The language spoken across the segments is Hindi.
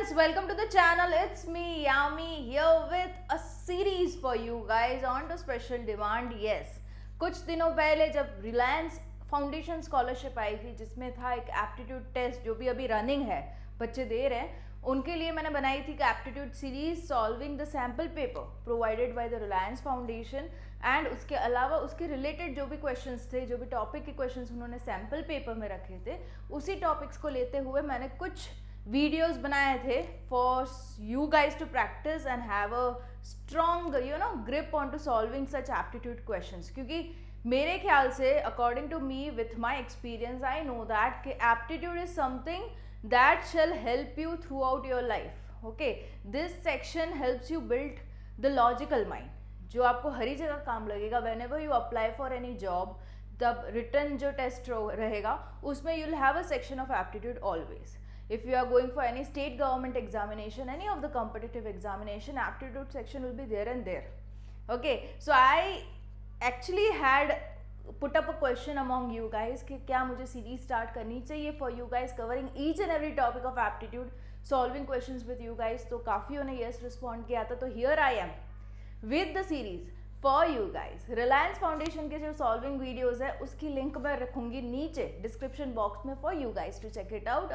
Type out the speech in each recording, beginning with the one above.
friends, welcome to the channel. It's me Yami here with a series for you guys on to special demand. Yes, कुछ दिनों पहले जब रिलायंस फाउंडेशन स्कॉलरशिप आई थी जिसमें था एक एप्टीट्यूड टेस्ट जो भी अभी रनिंग है, बच्चे दे रहे हैं, उनके लिए मैंने बनाई थी aptitude series solving the sample paper provided by the Reliance foundation. And उसके अलावा उसके रिलेटेड जो भी क्वेश्चंस थे, जो भी टॉपिक के क्वेश्चंस उन्होंने सैम्पल पेपर में रखे थे, उसी टॉपिक्स को लेते हुए मैंने कुछ वीडियोस बनाए थे for you guys to practise and have a strong grip on to solving such aptitude questions. क्योंकि मेरे ख्याल से according to me with my experience I know that कि aptitude is something that shall help you throughout your life. Okay, this section helps you build the logical mind जो आपको हर जगह काम लगेगा whenever you apply for any job। तब written जो टेस्ट रहेगा उसमें you'll have a section of aptitude always. If you are going for any state government examination, any of the competitive examination, aptitude section will be there and there. Okay, so I actually had put up a question among you guys कि क्या मुझे सीरीज स्टार्ट करनी चाहिए for you guys covering each and every topic of aptitude solving questions with you guys. तो काफ़ियों ने यस रिस्पॉन्ड किया था, तो here I am with the series for you guys. Reliance foundation के जो सॉल्विंग वीडियोज है उसकी लिंक मैं रखूंगी नीचे डिस्क्रिप्शन बॉक्स में for you guys to check it out.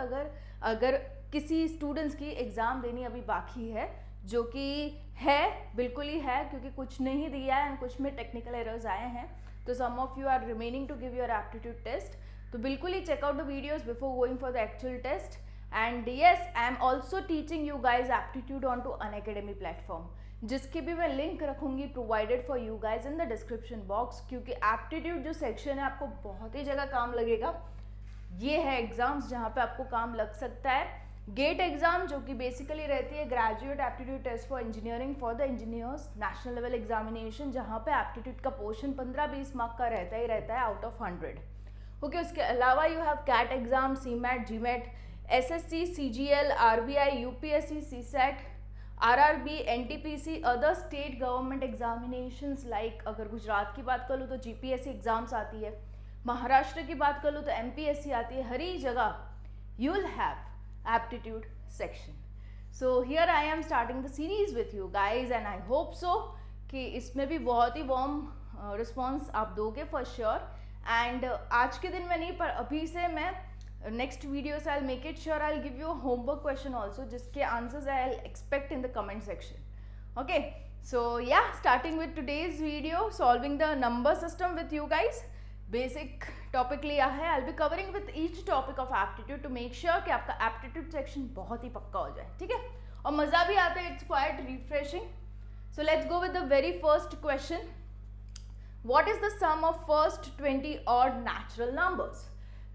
अगर किसी स्टूडेंट्स की एग्जाम देनी अभी बाकी है, जो कि है, बिल्कुल ही है, क्योंकि कुछ नहीं दिया है एंड कुछ में टेक्निकल एरर्स आए हैं, तो some of you are remaining to give your aptitude test. तो बिल्कुल ही check out the videos before going for the actual test. And yes, I am also teaching you guys aptitude on to Unacademy platform, जिसकी भी मैं लिंक रखूंगी provided for you guys in the description box. क्योंकि एप्टीट्यूड जो सेक्शन है आपको बहुत ही जगह काम लगेगा। ये है एग्जाम्स जहाँ पे आपको काम लग सकता है। गेट एग्जाम जो कि बेसिकली रहती है graduate aptitude test for engineering for the engineers national level examination, जहाँ पे एप्टीट्यूड का पोर्शन 15-20 मार्क का रहता ही रहता है आउट ऑफ 100। ओके, उसके अलावा you have CAT exam, CMAT, GMAT, SSC, CGL, RBI, UPSC, CSAT, RRB, NTPC, other state government examinations like अगर गुजरात की बात कर लूँ तो जीपीएससी एग्जाम्स आती है, महाराष्ट्र की बात कर लूँ तो एमपीएससी आती है। हर जगह you will have aptitude section. So here I am starting the series with you guys and I hope so कि इसमें भी बहुत ही warm response आप दोगे for sure. And आज के दिन में नहीं, पर अभी से मैं next videos I'll make it sure I'll give you a homework question also, जिसके answers I'll expect in the comment section. Okay, so yeah, starting with today's video, solving the number system with you guys. Basic topic लिया है। I be covering with each topic of aptitude to make sure कि आपका एप्टीट्यूड सेक्शन बहुत ही पक्का हो जाए, ठीक है, और मज़ा भी आता है, it's quite refreshing. So let's go with the very first question. What is the sum of first 20 odd natural numbers?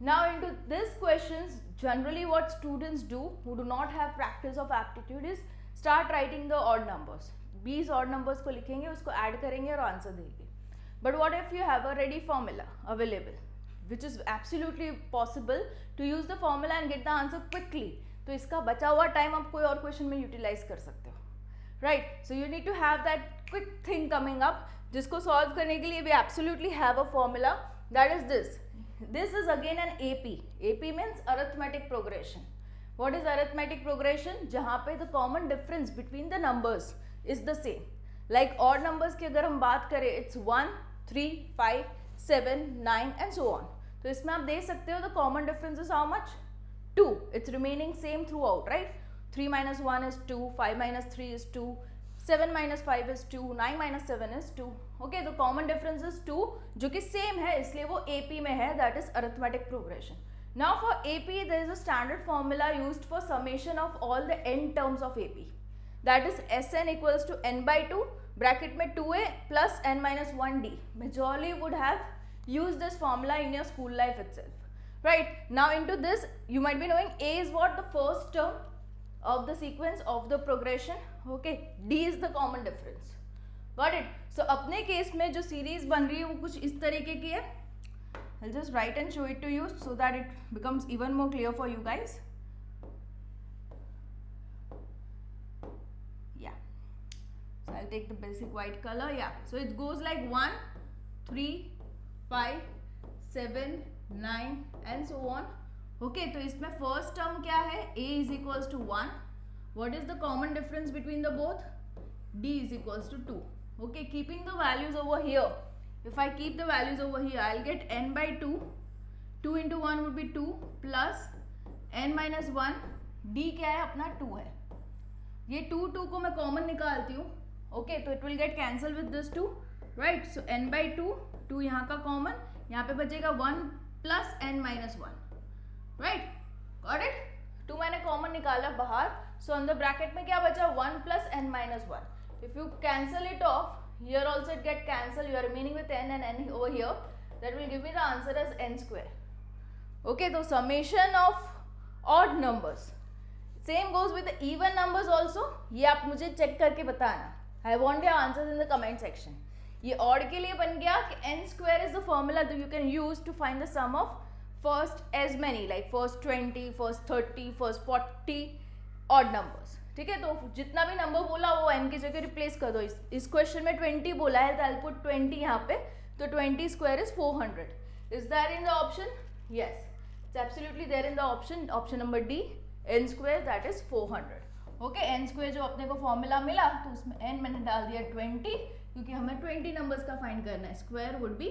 Now into this questions generally what students do who do not have practice of aptitude is start writing the odd numbers. 20 odd numbers को लिखेंगे, उसको ऐड करेंगे और आंसर देंगे। But what if you have a ready formula available, which is absolutely possible to use the formula and get the answer quickly? तो इसका बचा हुआ टाइम आप कोई और क्वेश्चन में यूटिलाइज कर सकते हो, right? So you need to have that quick thing coming up, जिसको सॉल्व करने के लिए we absolutely have a formula, that is this. This is again an AP. AP means arithmetic progression. What is arithmetic progression? जहाँ पे the common difference between the numbers is the same. Like odd numbers की अगर हम बात करें, इट्स 1, 3, 5, 7, 9 एंड सो ऑन। तो इसमें आप देख सकते हो the common difference is how much? 2। It's remaining same through out, right? 3 - 1 is 2, 5 - 3 is 2, 7 - 5 is 2, 9 - 7 is 2. Okay, तो कॉमन डिफरेंस इज 2, जो कि सेम है, इसलिए वो AP में है, that is arithmetic progression. Now for AP there is a standard formula used for summation of all the n terms of AP, that is Sn equals to n/2 bracket में 2a plus n - 1d. Majorly would have used this formula in your school life itself, right? Now into this you might be knowing a is what? The first term of the sequence of the progression. Okay, d is the common difference. Got it? So अपने केस में जो सीरीज बन रही है वो कुछ इस तरीके की है। I'll just write and show it to you so that it becomes even more clear for you guys. So I'll take the basic white color. Yeah, so it goes like 1, 3, 5, 7, 9 and so on. Okay, तो इसमें फर्स्ट टर्म क्या है? a is equals to 1, What is the common difference between the both? D is equals to 2. Okay, keeping the values over here. If I keep the values over here, I'll get n by 2. 2 into 1 would be 2 plus n minus 1. D क्या है अपना 2 है. ये 2 को मैं कॉमन निकालती हूँ. ओके, तो it will get cancel with this 2, right. So n by 2, 2 यहाँ का कॉमन, यहाँ पे बचेगा 1 plus n minus 1, right. Got it. 2 मैंने कॉमन निकाला बाहर. सो अंदर ब्रैकेट में क्या बचा? 1 plus n minus 1. If you cancel it off, here also it get cancelled. You are remaining with n and n over here. That will give me the answer as n square. Okay, so summation of odd numbers. Same goes with the even numbers also. ये आप मुझे check करके बताना. I want your answers in the comment section. ये odd के लिए बन गया कि n square is the formula that you can use to find the sum of first as many, like first 20, first 30, first 40 odd numbers. ठीक है, तो जितना भी नंबर बोला वो n की जगह रिप्लेस कर दो. इस क्वेश्चन में 20 बोला है, तो आई पुट 20 यहाँ पे. तो 20 square is 400. Is that in the option? Yes, it's absolutely there in the option. Option number D, n square that is 400. Okay, n square जो अपने को फॉर्मूला मिला, तो उसमें n मैंने डाल दिया 20, क्योंकि हमें 20 नंबर्स का फाइंड करना है. Square would be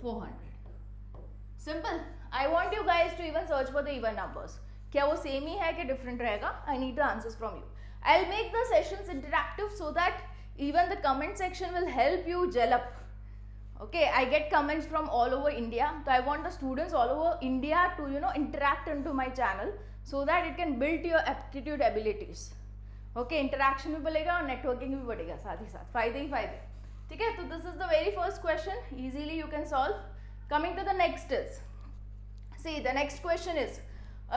400. Simple. I want you guys to even search for the even numbers. क्या वो सेम ही है कि डिफरेंट रहेगा? I need the answers from you. I will make the sessions interactive so that even the comment section will help you gel up. Okay, I get comments from all over India, so I want the students all over India to interact into my channel so that it can build your aptitude abilities. Okay, interaction भी बढ़ेगा और networking भी बढ़ेगा साथ ही साथ. फायदे ही फायदे. ठीक है, तो this is the very first question. Easily you can solve. Coming to the next is, see the next question is,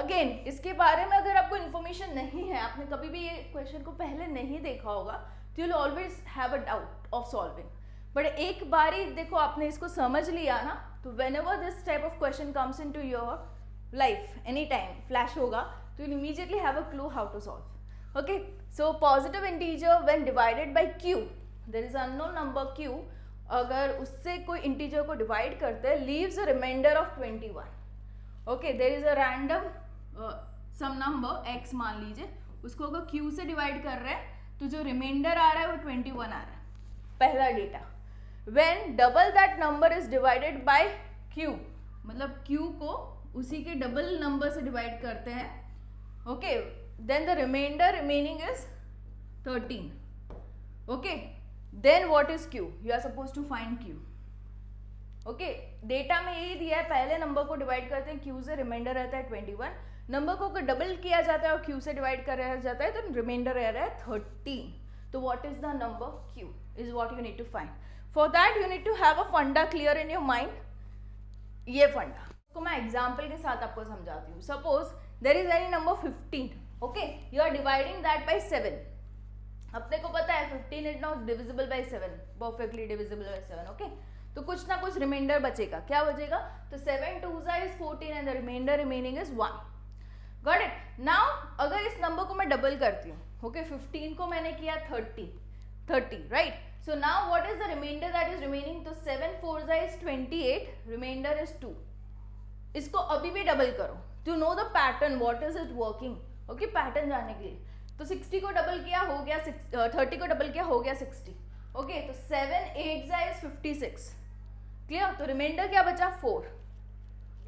again इसके बारे में अगर आपको information नहीं है, आपने कभी भी ये question को पहले नहीं देखा होगा, तो you'll always have a doubt of solving. But एक बारी देखो आपने इसको समझ लिया ना, तो whenever this type of question comes into your life, any time flash होगा, तो you immediately have a clue how to solve. Okay, so positive integer when divided by Q, there is unknown number Q, अगर उससे कोई इंटीजर को डिवाइड करते हैं, leaves a remainder of 21. Okay, there is a random some number x मान लीजिए, उसको अगर क्यू से डिवाइड कर रहे हैं, तो जो रिमाइंडर आ रहा है वो 21 आ रहा है. पहला data. When double that number is divided by q, मतलब q को उसी के डबल नंबर से डिवाइड करते हैं. Okay, then the remainder remaining is 13. Okay, then what is q? You are supposed to find q. Okay, data में यही दिया है, पहले नंबर को डिवाइड करते हैं q से, रिमाइंडर रहता है 21. नंबर को अगर डबल किया जाता है और q से डिवाइड कर जाता है, तो रिमाइंडर रह रहा है 13. तो what is the number q is what you need to find. For that you need to have a funda clear in your mind. ये फंडा को मैं एग्जाम्पल के साथ आपको समझाती हूँ. Suppose there is any number 15. Okay, you are dividing that by 7. अपने को पता है 15 is not divisible by 7, perfectly divisible by 7. Okay, तो कुछ ना कुछ रिमाइंडर बचेगा. क्या बचेगा? तो 7 2s is 14 and the remainder remaining is 1. Got it? Now अगर इस नंबर को मैं डबल करती हूँ, ओके, 15 को मैंने किया 30, right. So now what is the remainder that is remaining? तो 7 4s is 28, remainder is 2. इसको अभी भी डबल करो to know the pattern, what is it working. Okay, pattern जानने के लिए. तो 60 को डबल किया हो गया 30 को डबल किया हो गया 60. ओके, तो 7 8s is 56. क्लियर? तो रिमाइंडर क्या बचा? 4.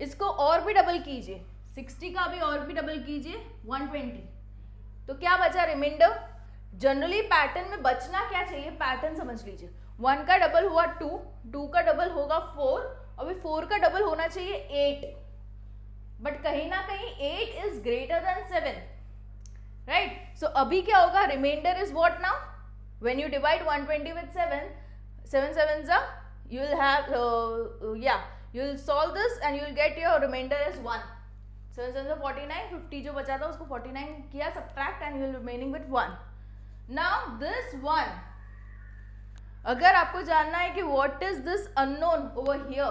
इसको और भी डबल कीजिए, 60 का भी और भी डबल कीजिए 120. तो क्या बचा रिमाइंडर? जनरली पैटर्न में बचना क्या चाहिए, पैटर्न समझ लीजिए. 1 का डबल हुआ 2, 2 का डबल होगा 4, अभी 4 का डबल होना चाहिए 8. बट कहीं ना कहीं 8 is greater than 7, right. So अभी क्या होगा? Remainder is what now? When you divide 120 with 7, 7 7s are, you will have you will solve this and you will get your remainder as 1. 7 7s are 49, 50 जो बचा था उसको 49 किया subtract and you will remaining with 1. Now this one, अगर आपको जानना है कि what is this unknown over here,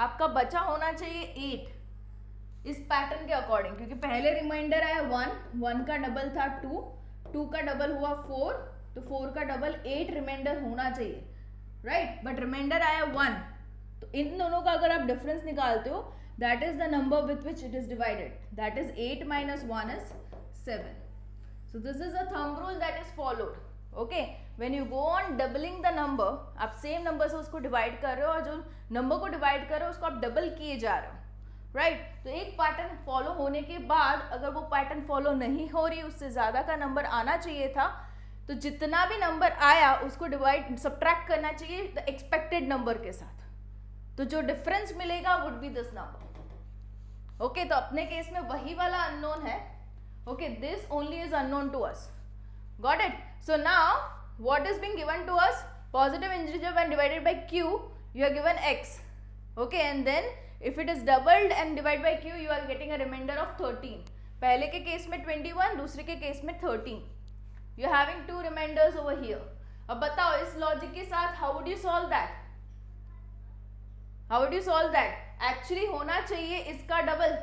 आपका बचा होना चाहिए 8 इस पैटर्न के अकॉर्डिंग, क्योंकि पहले रिमाइंडर आया 1, 1 का डबल था 2, 2 का डबल हुआ 4, तो 4 का डबल 8 रिमाइंडर होना चाहिए, राइट. बट रिमाइंडर आया 1, तो इन दोनों का अगर आप डिफरेंस निकालते हो, that is the number with which it is divided, that is 8 minus 1 is 7. So this is a thumb rule that is followed. Okay, when you go on doubling the number, आप सेम नंबर से उसको डिवाइड कर रहे हो और जो नंबर को डिवाइड कर रहे हो उसको आप डबल किए जा रहे हो, राइट? तो एक पैटर्न फॉलो होने के बाद अगर वो पैटर्न फॉलो नहीं हो रही, उससे ज्यादा का नंबर आना चाहिए था, तो जितना भी नंबर आया उसको डिवाइड सब्ट्रैक्ट करना चाहिए द एक्सपेक्टेड नंबर के साथ, तो जो डिफरेंस मिलेगा would be this number. Okay, तो अपने केस में वही वाला अननोन है। Okay, this only is unknown to us. Got it? So now, what is being given to us? Positive integer when divided by q, you are given x. Okay, and then if it is doubled and divided by q, you are getting a remainder of 13. पहले के केस में 21, दूसरे के केस में 13. You are having two remainders over here. अब बताओ इस लॉजिक के साथ how would you solve that? How would you solve that? Actually होना चाहिए इसका डबल,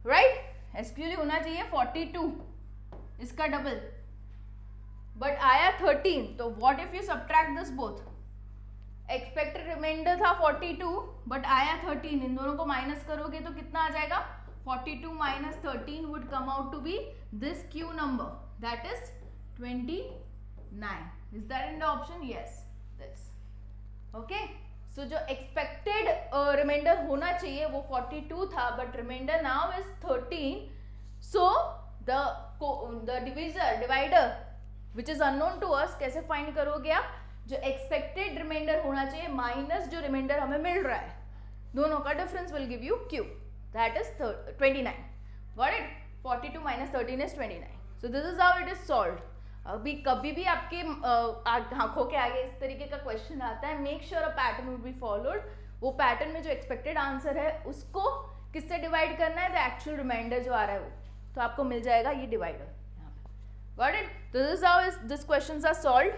right? एक्चुअली होना चाहिए 42 इसका डबल, बट आया 13, तो what if you subtract this both? Expected remainder था 42 बट आया 13, इन दोनों को माइनस करोगे तो कितना आ जाएगा? 42 minus 13 would come out to be this Q number, that is 29. Is that in the option? Yes, this. Okay, so जो एक्सपेक्टेड रिमाइंडर होना चाहिए वो 42 था, but remainder now is 13. So the divider which is unknown to us, कैसे फाइंड करोगे आप? जो एक्सपेक्टेड रिमाइंडर होना चाहिए माइनस जो रिमाइंडर हमें मिल रहा है, दोनों का difference will give you Q, that is 29. Got it? 42 minus 13 is 29. So this is how it is solved. अभी कभी भी आपके आंखों के आगे इस तरीके का क्वेश्चन आता है, make sure a pattern would be followed. वो पैटर्न में जो एक्सपेक्टेड आंसर है उसको किससे डिवाइड करना है? द एक्चुअल रिमाइंडर जो आ रहा है वो, तो आपको मिल जाएगा ये डिवाइडर. Got it? तो this is how this questions are solved.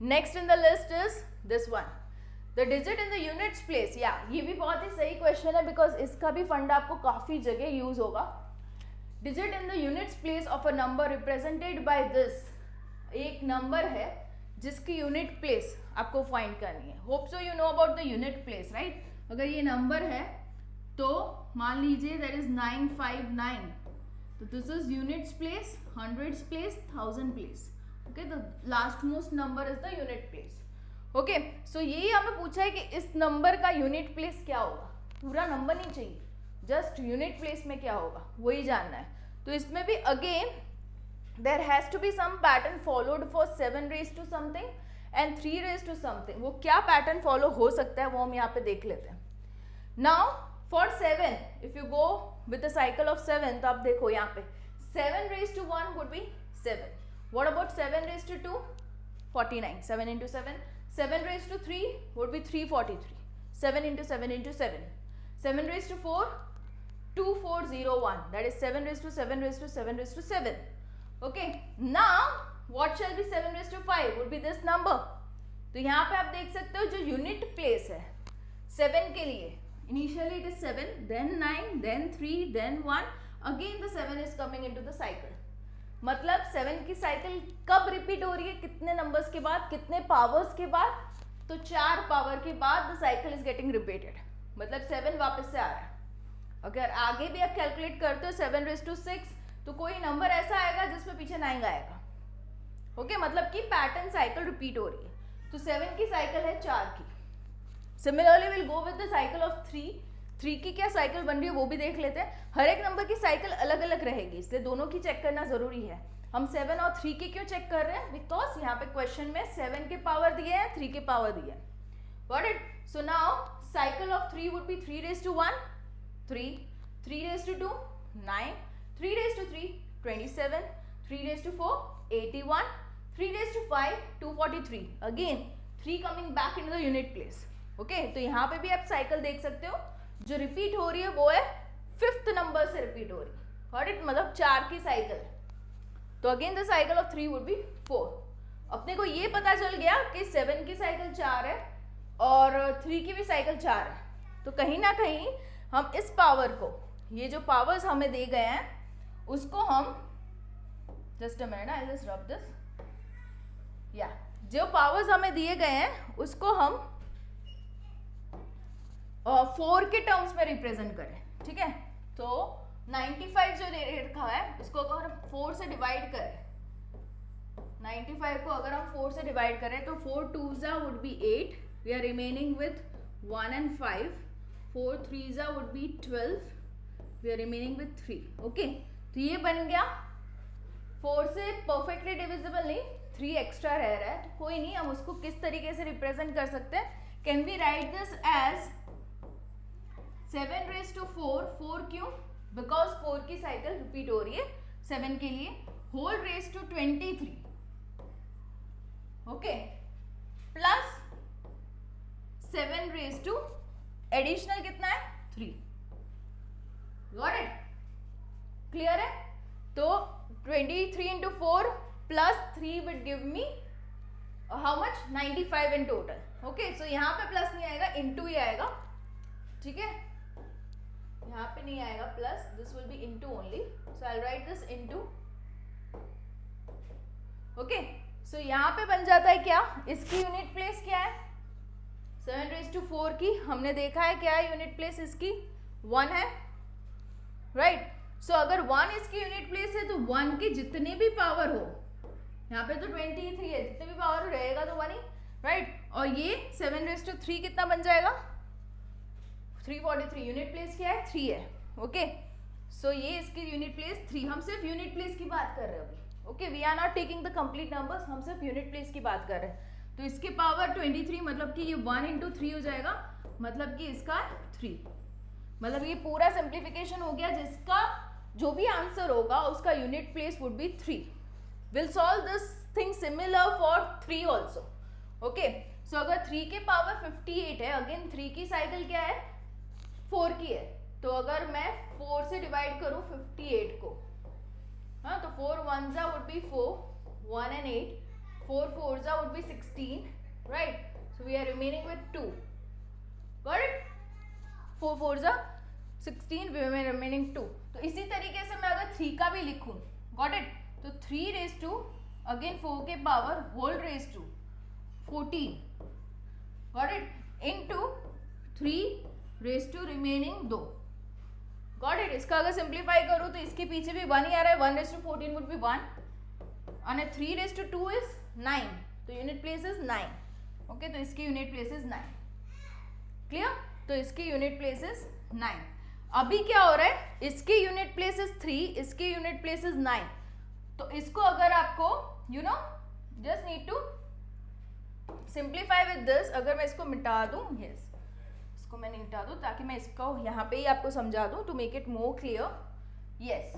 Next in the list is this one, the digit in the units place. या ये भी बहुत ही सही क्वेश्चन है बिकॉज इसका भी फंडा आपको काफी जगह यूज होगा. Digit in the units place of a number represented by this. एक नंबर है जिसकी यूनिट प्लेस आपको फाइंड करनी है. Hope so you know about the unit place, right? अगर ये नंबर है तो मान लीजिए दैट इज 959, तो this is units place, hundreds place, thousand place. Okay, the last most number is the unit place. Okay, so यही हमें पूछा है कि इस नंबर का यूनिट प्लेस क्या होगा. पूरा नंबर नहीं चाहिए, जस्ट यूनिट प्लेस में क्या होगा वही जानना है. तो इसमें भी again there has to be some pattern followed for 7 raise to something and 3 raise to something. वो क्या पैटर्न फॉलो हो सकता है वो हम यहाँ पे देख लेते हैं. Now for 7, if you go with the cycle of 7, तो आप देखो यहाँ पे 7 raise to 1 would be 7. What about 7 raise to 2? 49. 7 into 7. 7 raised to 3 would be 343. 7 into 7 into 7. 7 raised to 4, 2401. That is 7 raised to 7 raised to 7 raised to 7. Okay. Now, what shall be 7 raised to 5? Would be this number. तो यहाँ पे आप देख सकते हो जो यूनिट प्लेस है 7 के लिए, initially it is 7, then 9, then 3, then 1. Again the 7 is coming into the cycle. मतलब 7 की साइकिल कब रिपीट हो रही है? कितने नंबर्स के बाद, कितने पावर्स के बाद? तो 4 पावर के बाद the cycle is getting repeated, मतलब 7 वापस से आ रहा है. अगर आगे भी आप कैलकुलेट करते हो 7 रेज़ टू 6, तो कोई नंबर ऐसा आएगा जिसमें पीछे 9 आएगा. ओके, मतलब कि पैटर्न साइकिल रिपीट हो रही है. तो 7 की साइकिल है 4 की. Similarly will go with the cycle of 3 की क्या साइकिल बन रही है वो भी देख लेते हैं. हर एक नंबर की साइकिल अलग अलग रहेगी, इसलिए दोनों की चेक करना जरूरी है. हम 7 और 3 की क्यों चेक कर रहे हैं? बिकॉज यहाँ पे क्वेश्चन में 7 के पावर दिए हैं, 3 के पावर दिए हैं. Got it? So now cycle of 3 would be 3 raise to 1 3, 3 raise to 2 9, 3 raise to 3 27, 3 raise to 4 81, 3 raise to 5 243. Again 3 coming back in the unit place. Okay, तो यहाँ पे भी आप साइकिल देख सकते हो, जो रिपीट हो रही है वो है 5th नंबर से रिपीट हो रही है. Got it? मतलब 4 की साइकिल. तो again the cycle of 3 would B 4. अपने को ये पता चल गया कि 7 की साइकिल 4 है और 3 की भी साइकिल 4 है. तो कहीं ना कहीं हम इस पावर को, ये जो पावर्स हमें दे गए हैं उसको हम, just a minute, I just rub this. या जो पावर्स हमें दिए गए हैं उसको हम 4 के टर्म्स में रिप्रेजेंट करें. ठीक है, तो 95 जो रखा है उसको अगर हम 4 से डिवाइड करें, 95 को अगर हम 4 से डिवाइड करें तो 4 2s would be 8, we are remaining with 1 and 5, 4 3s would be 12, we are remaining with 3. Okay, तो ये बन गया 4 से परफेक्टली डिविजिबल नहीं, 3 एक्स्ट्रा रह रहा है, तो कोई नहीं, हम उसको किस तरीके से रिप्रेजेंट कर सकते हैं, can we write this as 7 raised to 4, 4 क्यों, बिकॉज 4 की साइकिल रिपीट हो रही है 7 के लिए, whole raise to 23, okay, plus 7 raise to additional कितना है 3, गॉट इट, क्लियर है, तो 23 into 4 plus 3 would give me how much 95 in total. Okay, so यहाँ पे प्लस नहीं आएगा, इनटू ही आएगा, ठीक है, यहाँ पे नहीं आएगा plus, this will be into only, so I will write this into, okay, so यहाँ पे बन जाता है क्या, इसकी यूनिट प्लेस क्या है 7 raised to 4 की, हमने देखा है क्या है यूनिट प्लेस इसकी 1 है, राइट, सो अगर 1 इसकी यूनिट प्लेस है तो 1 की जितने भी पावर हो, यहाँ पे तो 23 है, जितने भी पावर रहेगा तो 1 ही, राइट, और ये 7 raised to 3 कितना बन जाएगा 343, यूनिट प्लेस क्या है 3 है, ओके, सो ये इसकी यूनिट प्लेस 3, हम सिर्फ यूनिट प्लेस की बात कर रहे हैं अभी, okay, we are not taking the complete numbers, हम सिर्फ यूनिट प्लेस की बात कर रहे हैं, तो इसके पावर 23 मतलब कि ये 1 into 3 हो जाएगा, मतलब कि इसका 3, मतलब ये पूरा सिंप्लीफिकेशन हो गया, जिसका जो भी आंसर होगा उसका unit place would be 3. Will solve this thing similar for 3 also, okay, so अगर 3 के पावर 58 है, अगेन 3 की साइकिल क्या है 4 की है, तो अगर मैं 4 से डिवाइड करूं 58 को, हाँ, तो 4 1s would be 4, 1 and 8, 4 4s would be 16, right, so we are remaining with 2, got it, 4 4s 16, we are remaining 2. तो इसी तरीके से मैं अगर 3 का भी लिखूं, got it, तो 3 raised to अगेन 4 के power whole raised to 14, got it, into 3 raised to remaining 2, got it. इसका अगर सिंप्लीफाई करूं तो इसके पीछे भी 1 ही आ रहा है, 1 raised to 14 would be 1 and 3 raised to 2 is 9, तो यूनिट प्लेस इज 9, ओके, तो इसकी यूनिट प्लेस इज 9, क्लियर, तो इसकी यूनिट प्लेस इज 9. अभी क्या हो रहा है, इसकी यूनिट प्लेस इज 3, इसकी यूनिट प्लेस इज 9, तो इसको अगर आपको you know just need to simplify with this, अगर मैं इसको मिटा दूं, यस, इसको मैं नहीं मिटा दूं ताकि मैं इसको यहाँ पे ही आपको समझा दूं to make it more clear, yes,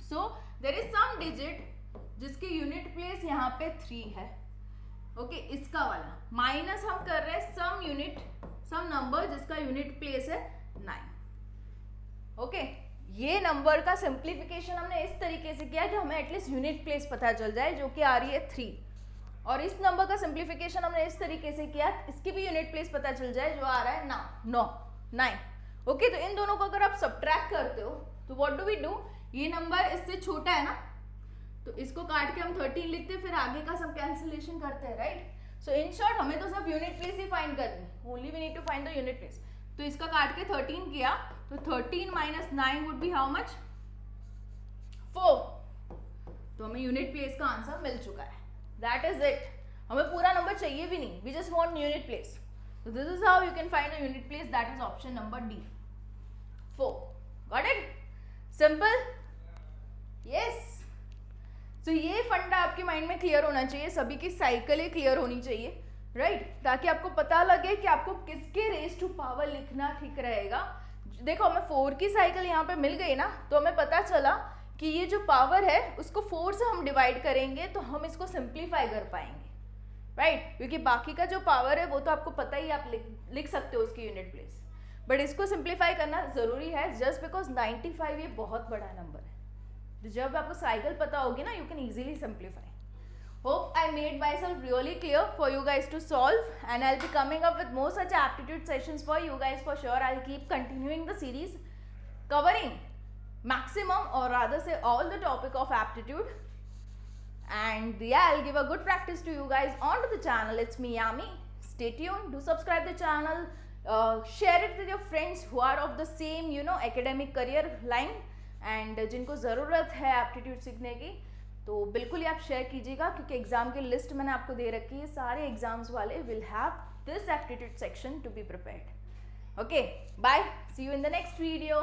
so there is some digit जिसकी यूनिट प्लेस यहाँ पे 3 है, ओके, इसका वाला माइनस हम कर रहे हैं सम नंबर जिसका यूनिट प्लेस है 9, ओके, ये नंबर का सिंप्लीफिकेशन हमने इस तरीके से किया कि हमें एटलीस्ट यूनिट प्लेस पता चल जाए जो कि आ रही है 3, और इस नंबर का सिंप्लीफिकेशन हमने इस तरीके से किया इसकी भी यूनिट प्लेस पता चल जाए जो आ रहा है 9, ओके, तो इन दोनों को अगर आप सब्ट्रैक्ट करते हो तो व्हाट डू वी डू, ये नंबर इससे छोटा है ना, तो इसको काट के हम 13 लिखते हैं, फिर आगे का सब कैंसिलेशन करते हैं, राइट, सो इन शॉर्ट हमें तो सब यूनिट प्लेस ही फाइंड करनी, only we need to find the unit place, तो इसका काट के 13 किया, तो 13 minus 9 would be how much 4, तो हमें यूनिट प्लेस का आंसर मिल चुका है, दैट इज इट, हमें पूरा नंबर चाहिए भी नहीं, we just want unit place, so this is how you can find the unit place, that is option number D, 4, got it, simple, yes, so ये फंडा आपके माइंड में क्लियर होना चाहिए, सभी की साइकिल क्लियर होनी चाहिए, राइट, ताकि आपको पता लगे कि आपको किसके रेज टू पावर लिखना ठीक रहेगा. देखो हमें 4 की साइकिल यहाँ पे मिल गई ना, तो हमें पता चला कि ये जो पावर है उसको 4 से हम डिवाइड करेंगे तो हम इसको सिंप्लीफाई कर पाएंगे, राइट, क्योंकि बाकी का जो पावर है वो तो आपको पता ही, आप लिख सकते हो उसकी यूनिट प्लेस, बट इसको सिंप्लीफाई करना जरूरी है, जस्ट बिकॉज 95 ये बहुत बड़ा नंबर है, तो जब आपको साइकिल पता होगी ना, you can easily simplify. Hope I made myself really clear for you guys to solve, and I'll be coming up with more such aptitude sessions for you guys for sure. I'll keep continuing the series covering maximum, or rather say all the topic of aptitude, and yeah, I'll give a good practice to you guys onto the channel. It's me Yami. Stay tuned, do subscribe the channel, share it with your friends who are of the same academic career line, and जिनको ज़रूरत है एप्टीट्यूड सीखने की तो बिल्कुल ही आप शेयर कीजिएगा, क्योंकि एग्जाम की लिस्ट मैंने आपको दे रखी है, सारे एग्जाम्स वाले will have this aptitude section to be prepared. Okay, bye. See you in the next video.